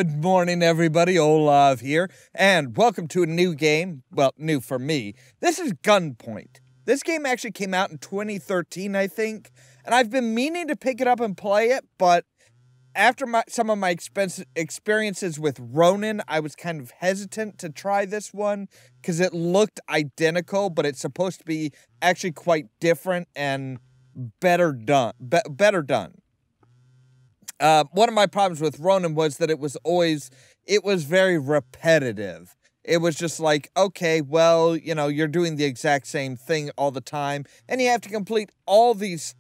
Good morning, everybody. Ollamh here, and welcome to a new game. Well, new for me. This is Gunpoint. This game actually came out in 2013, I think, and I've been meaning to pick it up and play it, but after some of my experiences with Ronin, I was kind of hesitant to try this one because it looked identical, but it's supposed to be actually quite different and better done. One of my problems with Ronin was that it was very repetitive. It was just like, okay, well, you know, you're doing the exact same thing all the time, and you have to complete all these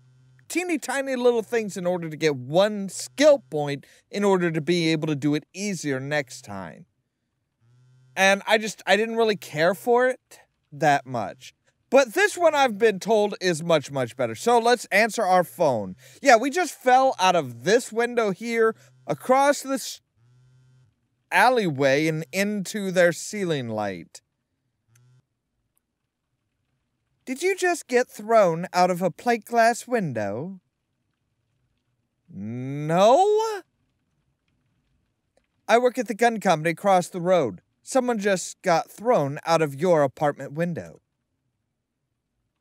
teeny tiny little things in order to get one skill point in order to be able to do it easier next time. And I didn't really care for it that much. But this one I've been told is much, much better. So let's answer our phone. Yeah, we just fell out of this window here, across this alleyway, and into their ceiling light. Did you just get thrown out of a plate glass window? No? I work at the gun company across the road. Someone just got thrown out of your apartment window.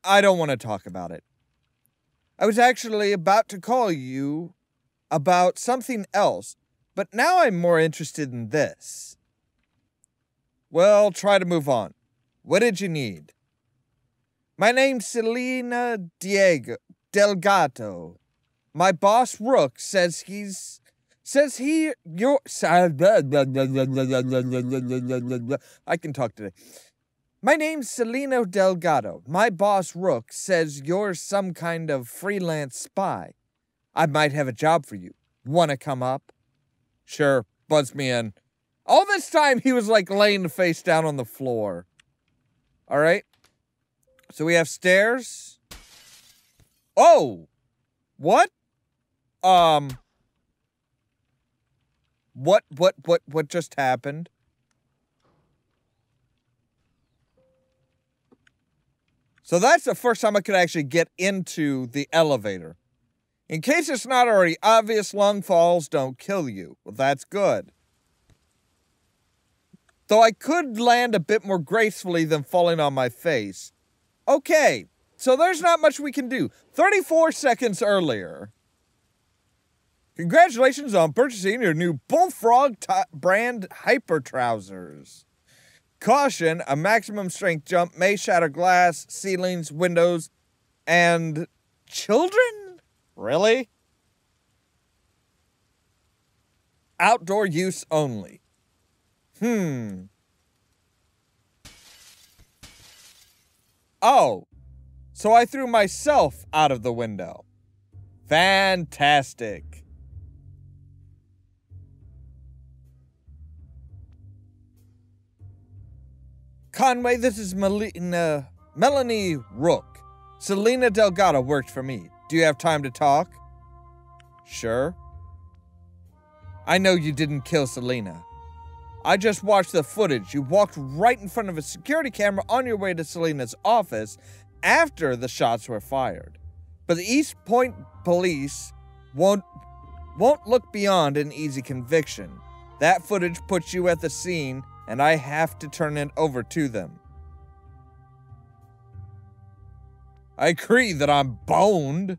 I don't want to talk about it. I was actually about to call you about something else, but now I'm more interested in this. Well, try to move on. What did you need? My name's Selena Delgado. My boss, Rook, says you're... I can talk today. My name's Selena Delgado. My boss, Rook, says you're some kind of freelance spy. I might have a job for you. Wanna come up? Sure, buzz me in. All this time, he was like laying face down on the floor. Alright? So we have stairs. Oh! What? What just happened? So that's the first time I could actually get into the elevator. In case it's not already obvious, long falls don't kill you. Well, that's good. Though I could land a bit more gracefully than falling on my face. Okay, so there's not much we can do. 34 seconds earlier. Congratulations on purchasing your new Bullfrog brand Hyper Trousers. Caution, a maximum strength jump may shatter glass, ceilings, windows, and children? Really? Outdoor use only. Oh, so I threw myself out of the window. Fantastic. Conway, this is Melanie Rook. Selena Delgado worked for me. Do you have time to talk? Sure. I know you didn't kill Selena. I just watched the footage. You walked right in front of a security camera on your way to Selena's office after the shots were fired. But the East Point police won't look beyond an easy conviction. That footage puts you at the scene, and I have to turn it over to them. I agree that I'm boned.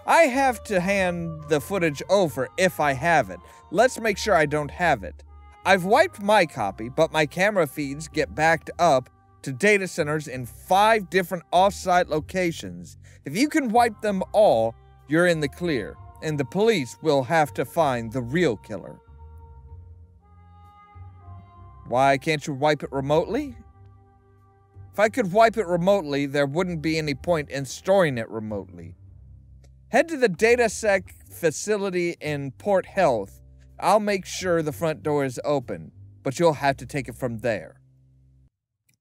I have to hand the footage over if I have it. Let's make sure I don't have it. I've wiped my copy, but my camera feeds get backed up to data centers in 5 different off-site locations. If you can wipe them all, you're in the clear, and the police will have to find the real killer. Why can't you wipe it remotely? If I could wipe it remotely, there wouldn't be any point in storing it remotely. Head to the DataSec facility in Port Health. I'll make sure the front door is open, but you'll have to take it from there.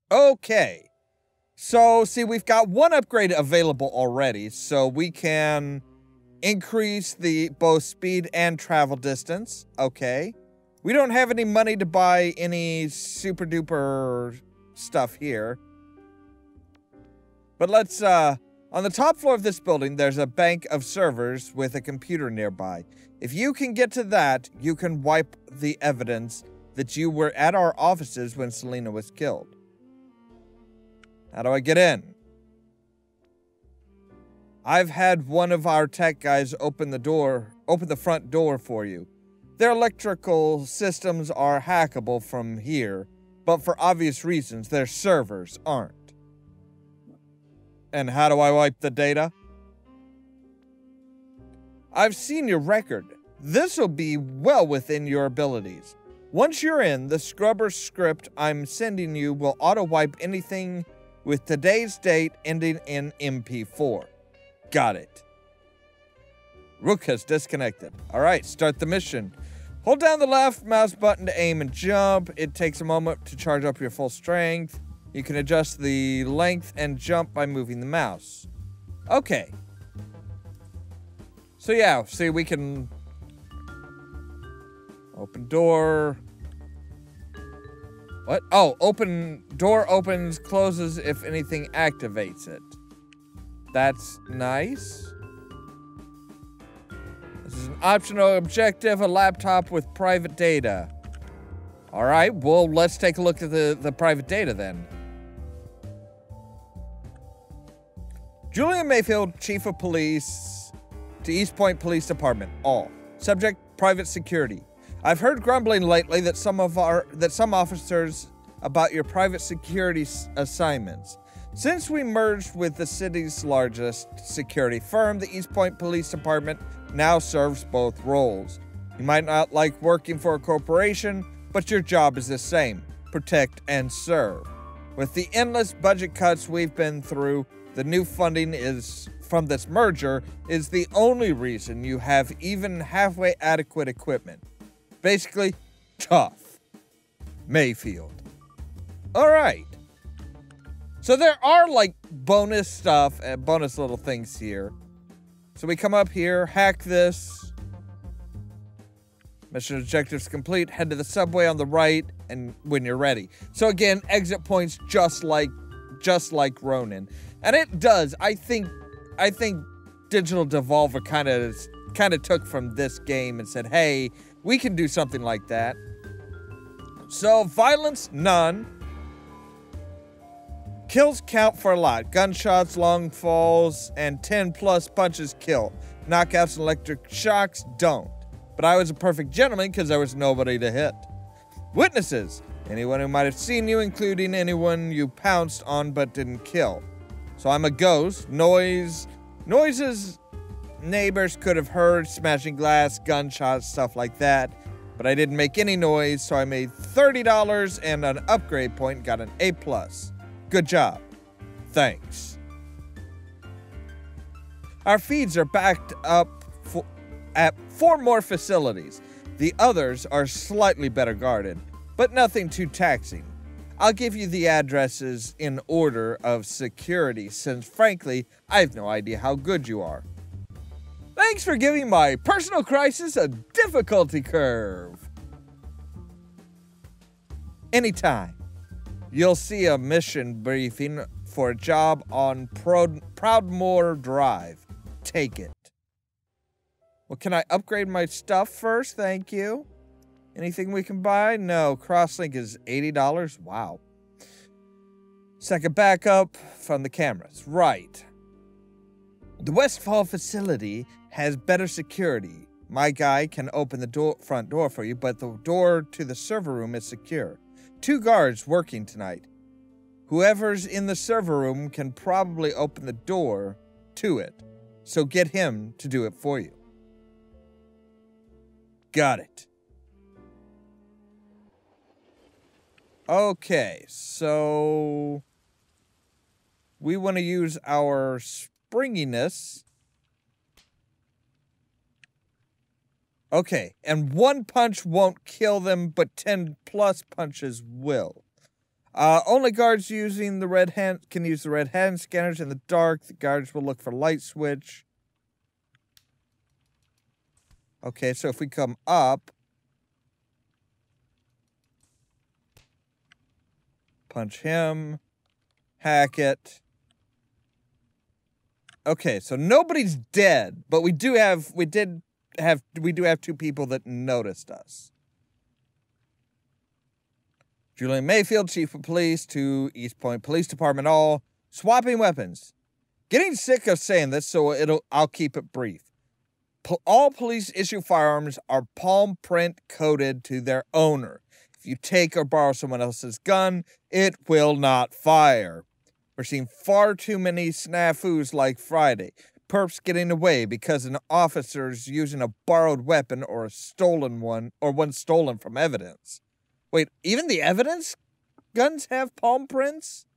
Okay. So, see, we've got one upgrade available already, so we can increase the both speed and travel distance. Okay. We don't have any money to buy any super duper stuff here. But let's On the top floor of this building, there's a bank of servers with a computer nearby. If you can get to that, you can wipe the evidence that you were at our offices when Selena was killed. How do I get in? I've had one of our tech guys open the front door for you. Their electrical systems are hackable from here, but for obvious reasons, their servers aren't. And how do I wipe the data? I've seen your record. This'll be well within your abilities. Once you're in, the scrubber script I'm sending you will auto-wipe anything with today's date ending in MP4. Got it. Rook has disconnected. Alright, start the mission. Hold down the left mouse button to aim and jump. It takes a moment to charge up your full strength. You can adjust the length and jump by moving the mouse. Okay. So yeah, see, we can open door. What? Oh, door opens, closes if anything activates it. That's nice. This is an optional objective, a laptop with private data. Alright, well, let's take a look at the private data then. Julian Mayfield, Chief of Police to East Point Police Department. All. Subject, private security. I've heard grumbling lately that some officers about your private security assignments. Since we merged with the city's largest security firm, the East Point Police Department now serves both roles. You might not like working for a corporation, but your job is the same: protect and serve. With the endless budget cuts we've been through, the new funding from this merger is the only reason you have even halfway adequate equipment. Basically, tough. Mayfield. Alright. So there are like bonus stuff and bonus little things here. So we come up here, hack this. Mission objectives complete. Head to the subway on the right and when you're ready. So again, exit points just like Ronin. And it does. I think Digital Devolver kind of took from this game and said, "Hey, we can do something like that." So violence, none. Kills count for a lot. Gunshots, long falls, and 10 plus punches kill. Knockouts and electric shocks don't. But I was a perfect gentleman because there was nobody to hit. Witnesses. Anyone who might have seen you, including anyone you pounced on but didn't kill. So I'm a ghost. Noises neighbors could have heard, smashing glass, gunshots, stuff like that. But I didn't make any noise, so I made $30 and an upgrade point, got an A+. Good job. Thanks. Our feeds are backed up at 4 more facilities. The others are slightly better guarded, but nothing too taxing. I'll give you the addresses in order of security, since frankly, I have no idea how good you are. Thanks for giving my personal crisis a difficulty curve. Anytime. You'll see a mission briefing for a job on Proudmoore Drive. Take it. Well, can I upgrade my stuff first? Thank you. Anything we can buy? No. Crosslink is $80. Wow. Second backup from the cameras. Right. The Westfall facility has better security. My guy can open the front door for you, but the door to the server room is secure. 2 guards working tonight. Whoever's in the server room can probably open the door to it, so get him to do it for you. Got it. Okay, so we want to use our springiness. Okay, and 1 punch won't kill them, but 10 plus punches will. Only guards using the red hand can use the red hand scanners in the dark. The guards will look for light switch. Okay, so if we come up, punch him, hack it. Okay, so nobody's dead, but we do have 2 people that noticed us. Julian Mayfield, Chief of Police, to East Point Police Department, all swapping weapons. Getting sick of saying this, so I'll keep it brief. All police issue firearms are palm print coded to their owner. If you take or borrow someone else's gun, it will not fire. We're seeing far too many snafus like Friday. Perps getting away because an officer's using a borrowed weapon or a stolen one, or one stolen from evidence. Wait, even the evidence guns have palm prints?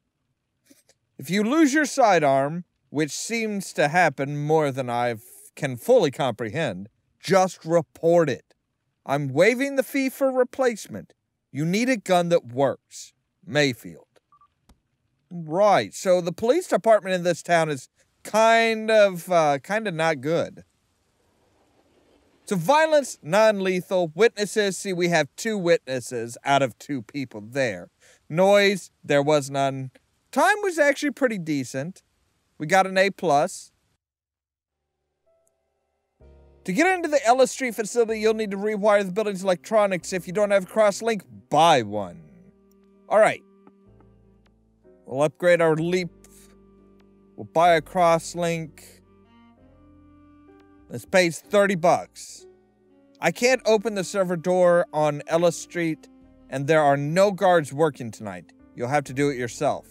If you lose your sidearm, which seems to happen more than I can fully comprehend, just report it. I'm waiving the fee for replacement. You need a gun that works. Mayfield. Right, so the police department in this town is kind of not good. So violence, non-lethal. Witnesses, see, we have 2 witnesses out of 2 people there. Noise, there was none. Time was actually pretty decent. We got an A+. To get into the Ellis Street facility, you'll need to rewire the building's electronics. If you don't have a cross-link, buy one. All right. We'll upgrade our leap. We'll buy a cross-link. This pays $30. I can't open the server door on Ellis Street, and there are no guards working tonight. You'll have to do it yourself.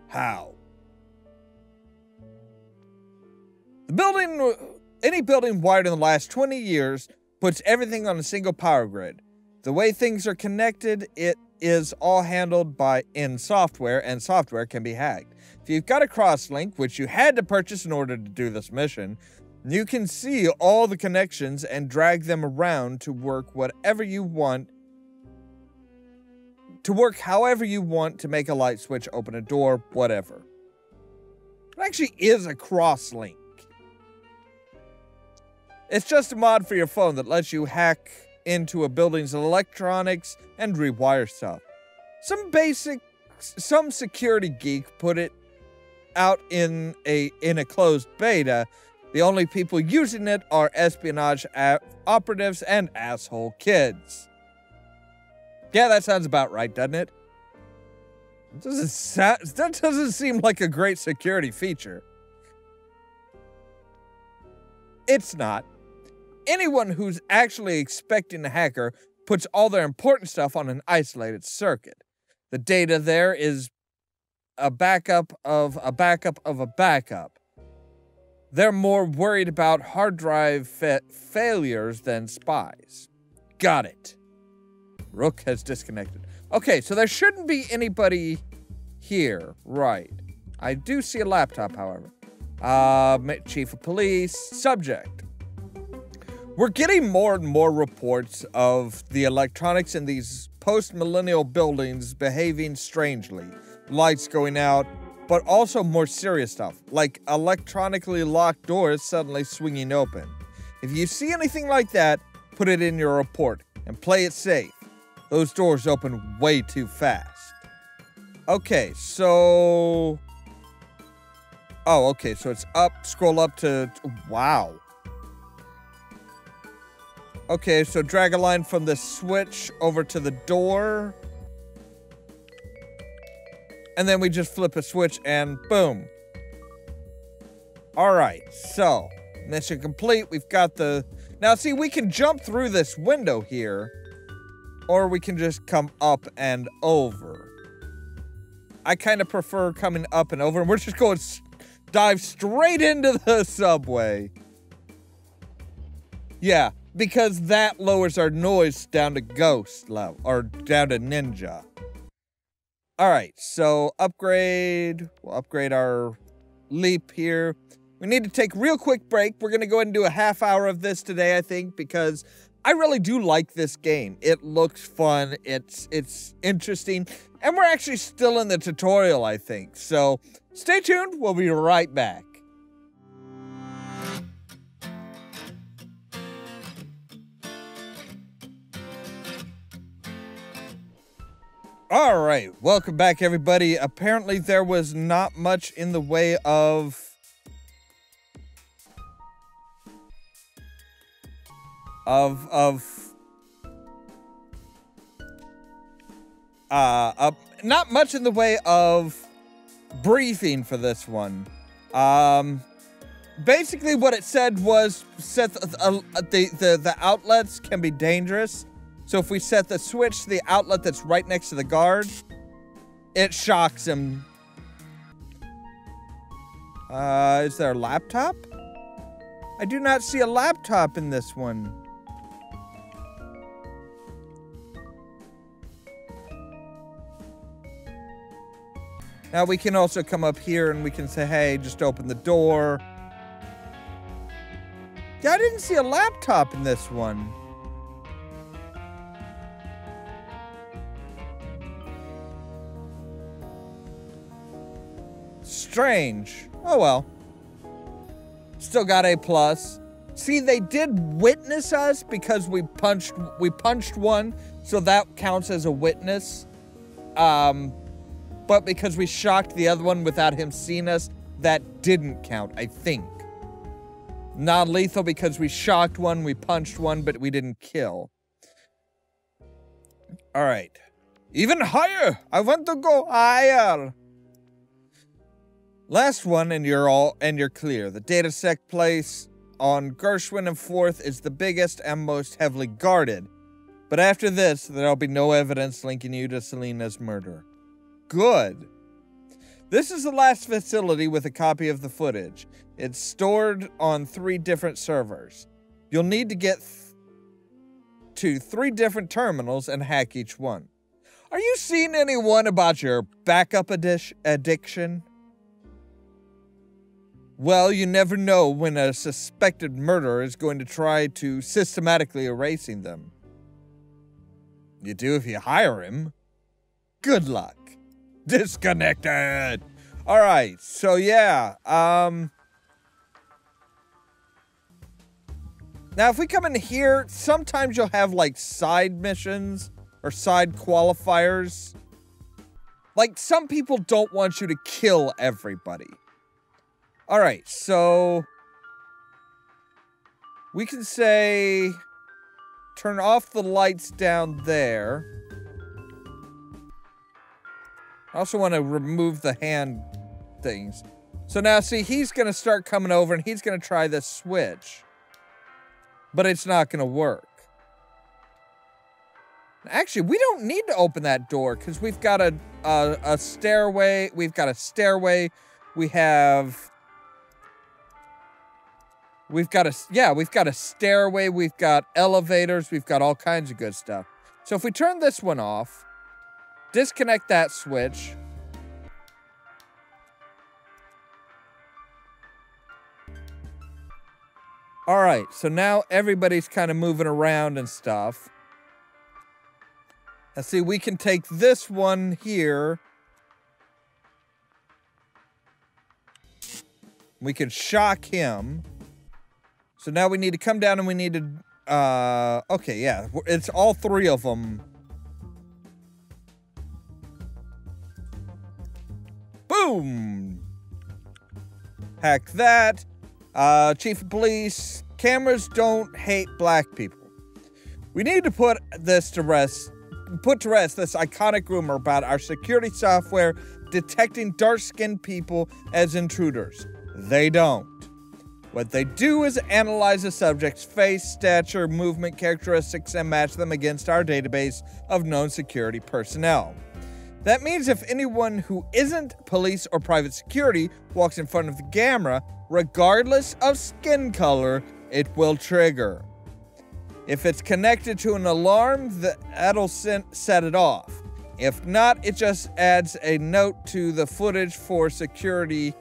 How? Any building wired in the last 20 years puts everything on a single power grid. The way things are connected, it is all handled in software, and software can be hacked. If you've got a crosslink, which you had to purchase in order to do this mission, you can see all the connections and drag them around to work whatever you want. To work however you want to make a light switch, open a door, whatever. It actually is a crosslink. It's just a mod for your phone that lets you hack into a building's electronics and rewire stuff. Some security geek put it out in a closed beta. The only people using it are espionage operatives and asshole kids. Yeah, that sounds about right, doesn't it? That doesn't seem like a great security feature. It's not. Anyone who's actually expecting a hacker puts all their important stuff on an isolated circuit. The data there is a backup of a backup of a backup. They're more worried about hard drive failures than spies. Got it. Rook has disconnected. Okay, so there shouldn't be anybody here. Right. I do see a laptop, however. Chief of Police. Subject. We're getting more and more reports of the electronics in these post-millennial buildings behaving strangely. Lights going out, but also more serious stuff, like electronically locked doors suddenly swinging open. If you see anything like that, put it in your report and play it safe. Those doors open way too fast. Okay, so... Oh, okay, so it's up, scroll up to... Wow. Okay, so drag a line from the switch over to the door. And then we just flip a switch and boom. Alright, so mission complete. We've got the... Now, see, we can jump through this window here. Or we can just come up and over. I kind of prefer coming up and over. And we're just going to dive straight into the subway. Yeah. Because that lowers our noise down to ghost level, or down to ninja. Alright, so upgrade. We'll upgrade our leap here. We need to take a real quick break. We're going to go ahead and do a half hour of this today, I think, because I really do like this game. It looks fun, it's interesting, and we're actually still in the tutorial, I think. So, stay tuned, we'll be right back. Alright, welcome back everybody. Apparently there was not much in the way of not much in the way of briefing for this one. Basically what it said was the outlets can be dangerous. So if we set the switch to the outlet that's right next to the guard, it shocks him. Is there a laptop? I do not see a laptop in this one. Now we can also come up here and we can say, hey, just open the door. Yeah, I didn't see a laptop in this one. Strange. Oh well. Still got A+. See, they did witness us because we punched one, so that counts as a witness. But because we shocked the other one without him seeing us, that didn't count, I think. Non-lethal because we shocked one, we punched one, but we didn't kill. Alright. Even higher! I want to go higher! Last one, and you're clear. The DataSec place on Gershwin and 4th is the biggest and most heavily guarded. But after this, there'll be no evidence linking you to Selena's murder. Good. This is the last facility with a copy of the footage. It's stored on 3 different servers. You'll need to get to 3 different terminals and hack each one. Are you seeing anyone about your backup addiction? Well, you never know when a suspected murderer is going to try to systematically erasing them. You do if you hire him. Good luck. Disconnected. All right, so yeah. Now, if we come in here, sometimes you'll have like side missions or side qualifiers. Like some people don't want you to kill everybody. All right, so we can say turn off the lights down there. I also want to remove the hand things. So now, see, he's going to start coming over and he's going to try this switch. But it's not going to work. Actually, we don't need to open that door because we've got a stairway. We've got a stairway. We've got a stairway. We've got elevators. We've got all kinds of good stuff. So if we turn this one off, disconnect that switch. All right, so now everybody's kind of moving around and stuff. Now see, we can take this one here. We can shock him. So now we need to come down and we need to, okay, yeah, it's all 3 of them. Boom! Hack that. Chief of Police, cameras don't hate black people. We need to put to rest this iconic rumor about our security software detecting dark-skinned people as intruders. They don't. What they do is analyze the subject's face, stature, movement characteristics, and match them against our database of known security personnel. That means if anyone who isn't police or private security walks in front of the camera, regardless of skin color, it will trigger. If it's connected to an alarm, that'll set it off. If not, it just adds a note to the footage for security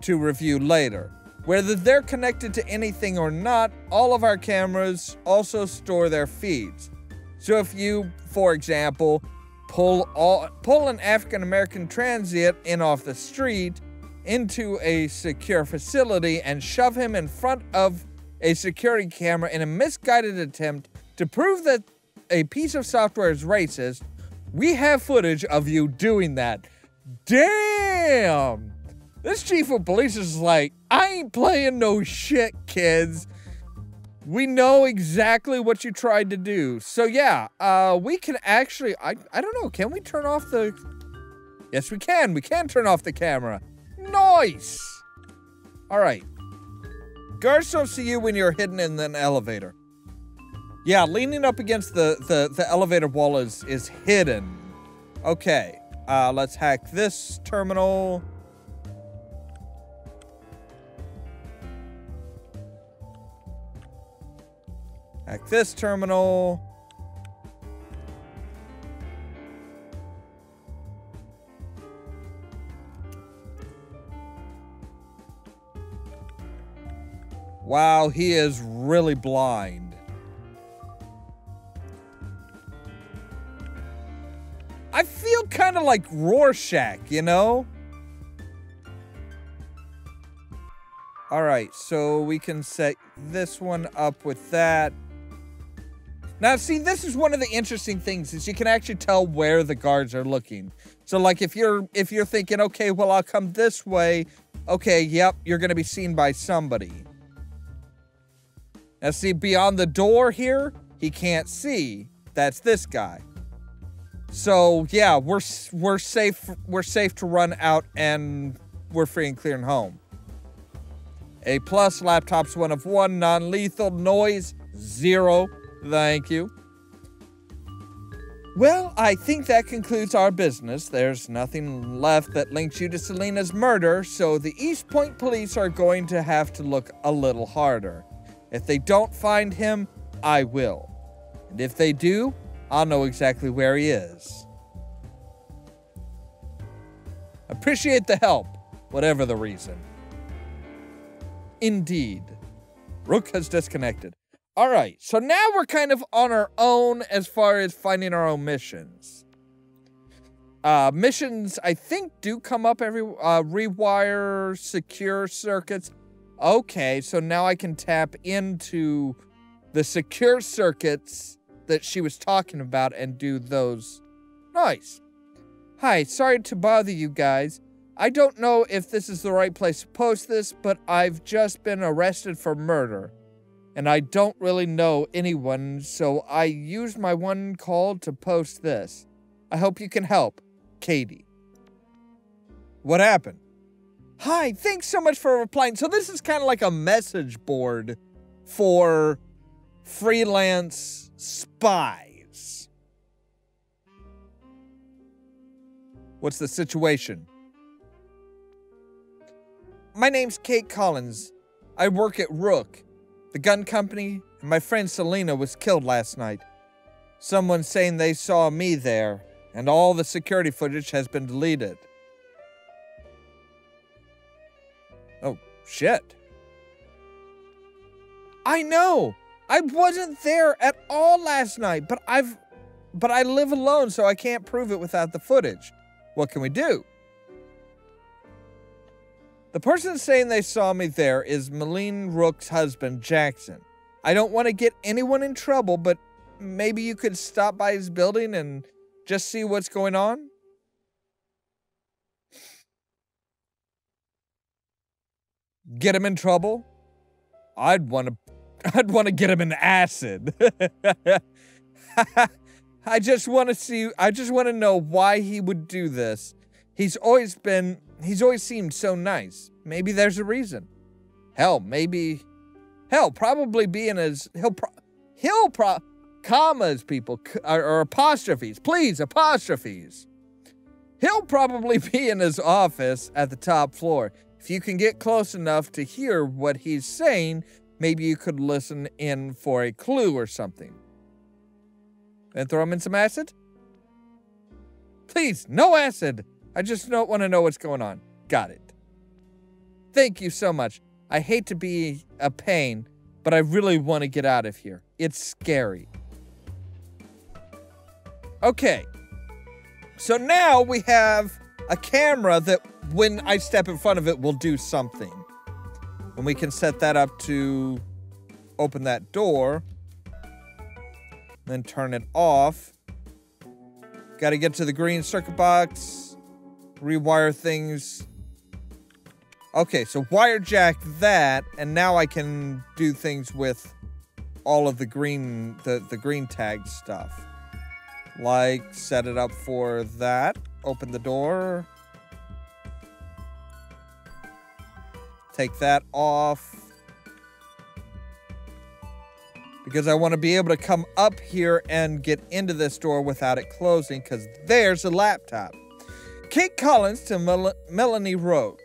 to review later. Whether they're connected to anything or not, all of our cameras also store their feeds. So if you, for example, pull an African-American transient in off the street into a secure facility and shove him in front of a security camera in a misguided attempt to prove that a piece of software is racist, we have footage of you doing that. Damn! This chief of police is like, I ain't playing no shit, kids. We know exactly what you tried to do. So yeah, we can actually, I don't know, can we turn off the... Yes, we can turn off the camera. Nice! Alright. Guards don't see you when you're hidden in an elevator. Yeah, leaning up against the elevator wall is hidden. Okay, let's hack this terminal. Hack this terminal. Wow, he is really blind. I feel kind of like Rorschach, you know? Alright, so we can set this one up with that. Now, see, this is one of the interesting things, is you can actually tell where the guards are looking. So, like, if you're thinking, okay, well, I'll come this way. Okay, yep, you're going to be seen by somebody. Now, see, beyond the door here, he can't see. That's this guy. So, yeah, we're safe. We're safe to run out, and we're free and clear and home. A+, laptops 1 of 1, non-lethal, noise 0. Thank you. Well, I think that concludes our business. There's nothing left that links you to Selena's murder, so the East Point police are going to have to look a little harder. If they don't find him, I will. And if they do, I'll know exactly where he is. Appreciate the help, whatever the reason. Indeed. Rook has disconnected. Alright, so now we're kind of on our own as far as finding our own missions. Missions, I think, do come up every... rewire secure circuits. Okay, so now I can tap into the secure circuits that she was talking about and do those. Nice. Hi, sorry to bother you guys. I don't know if this is the right place to post this, but I've just been arrested for murder. And I don't really know anyone, so I used my one call to post this. I hope you can help. Katie. What happened? Hi, thanks so much for replying. So this is kind of like a message board for freelance spies. What's the situation? My name's Kate Collins. I work at Rook, the gun company, and my friend Selena was killed last night. Someone's saying they saw me there, and all the security footage has been deleted. Oh, shit. I know! I wasn't there at all last night, but I live alone, so I can't prove it without the footage. What can we do? The person saying they saw me there is Malene Rook's husband, Jackson. I don't want to get anyone in trouble, but maybe you could stop by his building and just see what's going on? Get him in trouble? I'd want to get him in acid. I just want to know why he would do this. He's always seemed so nice. Maybe there's a reason. Probably being as, commas, people, or apostrophes. Please, apostrophes. He'll probably be in his office at the top floor. If you can get close enough to hear what he's saying, maybe you could listen in for a clue or something. Then throw him in some acid? Please, no acid. I just don't want to know what's going on. Got it. Thank you so much. I hate to be a pain, but I really want to get out of here. It's scary. Okay. So now we have a camera that when I step in front of it will do something. And we can set that up to open that door. Then turn it off. Got to get to the green circuit box. Rewire things. Okay, so wire jack that, and now I can do things with all of the green tag stuff. Like, set it up for that. Open the door. Take that off. Because I want to be able to come up here and get into this door without it closing, because there's a laptop. Kate Collins to Melanie Roque.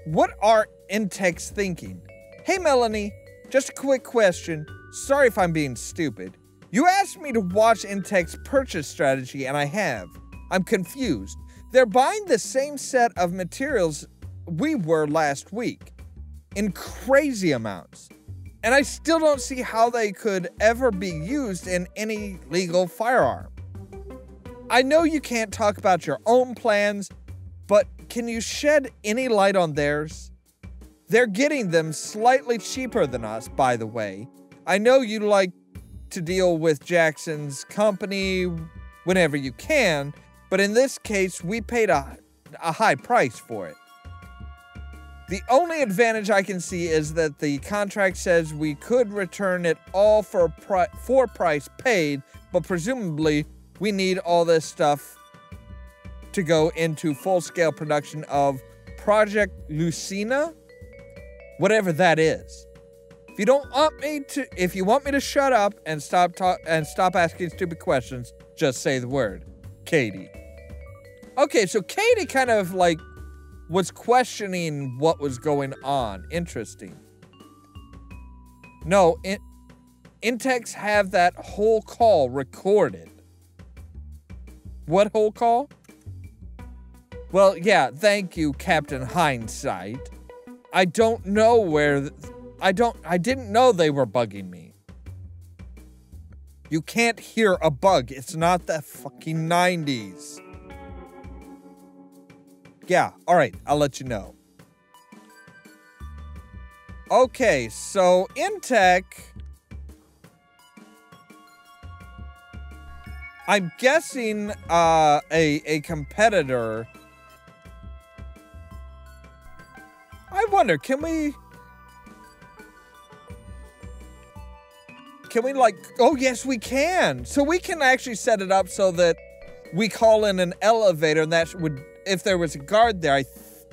What are Intex thinking? Hey, Melanie, just a quick question. Sorry if I'm being stupid. You asked me to watch Intex purchase strategy, and I have. I'm confused. They're buying the same set of materials we were last week, in crazy amounts. And I still don't see how they could ever be used in any legal firearm. I know you can't talk about your own plans, but can you shed any light on theirs? They're getting them slightly cheaper than us, by the way. I know you like to deal with Jackson's company whenever you can, but in this case, we paid a high price for it. The only advantage I can see is that the contract says we could return it all for price paid, but presumably we need all this stuff to go into full-scale production of Project Lucina, whatever that is. If you want me to shut up and stop asking stupid questions, just say the word, Katie. Okay, so Katie kind of like was questioning what was going on. Interesting. No, Intex have that whole call recorded. What whole call? Well, yeah, thank you, Captain Hindsight. I don't know where... I didn't know they were bugging me. You can't hear a bug. It's not the fucking 90s. Yeah, alright, I'll let you know. Okay, so Intech... I'm guessing a competitor... I wonder, can we like... Oh, yes, we can! So we can actually set it up so that we call in an elevator, and that would... If there was a guard there,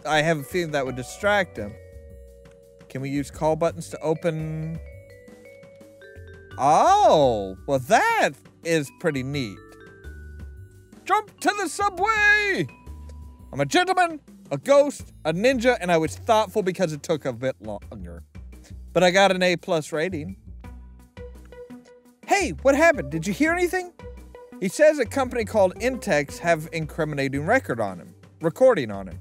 I have a feeling that would distract him. Can we use call buttons to open? Oh, well that is pretty neat. Jump to the subway! I'm a gentleman, a ghost, a ninja, and I was thoughtful because it took a bit longer. But I got an A+ rating. Hey, what happened? Did you hear anything? He says a company called Intex have incriminating recording on him.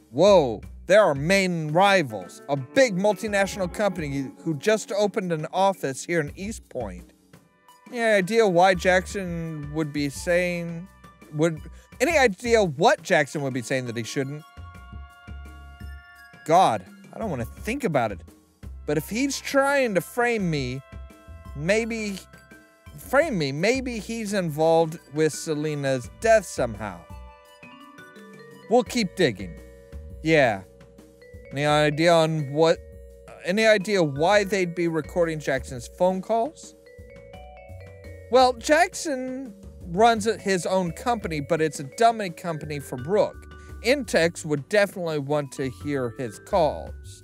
Whoa, there are main rivals. A big multinational company who just opened an office here in East Point. Any idea why Jackson would be saying... Any idea what Jackson would be saying that he shouldn't? God, I don't want to think about it. But if he's trying to frame me, maybe he's involved with Selena's death somehow. We'll keep digging. Yeah. Any idea why they'd be recording Jackson's phone calls? Well, Jackson runs his own company, but it's a dummy company for Brooke. Intex would definitely want to hear his calls.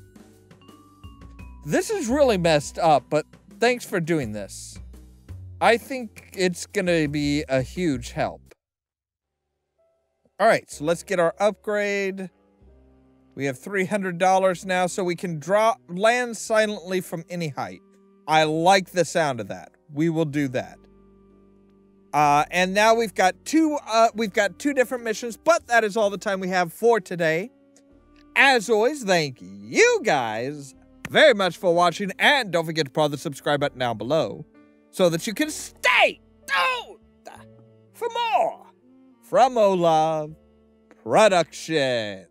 This is really messed up, but thanks for doing this. I think it's gonna be a huge help. Alright, so let's get our upgrade. We have $300 now, so we can land silently from any height. I like the sound of that. We will do that. And now we've got two different missions, but that is all the time we have for today. As always, thank you guys very much for watching, and don't forget to press the subscribe button down below so that you can stay tuned for more from Ollamh Productions.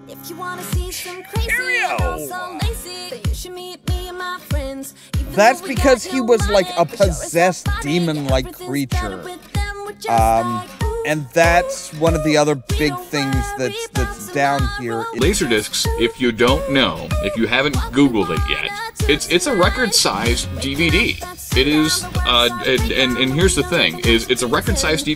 If you want to see some crazy and also lazy, you should meet me and my friends. That's because he was like a possessed demon-like creature. And that's one of the other big things that's down here. Laserdiscs, if you don't know, if you haven't Googled it yet, it's a record-sized DVD. It is, and here's the thing: is it's a record-sized DVD.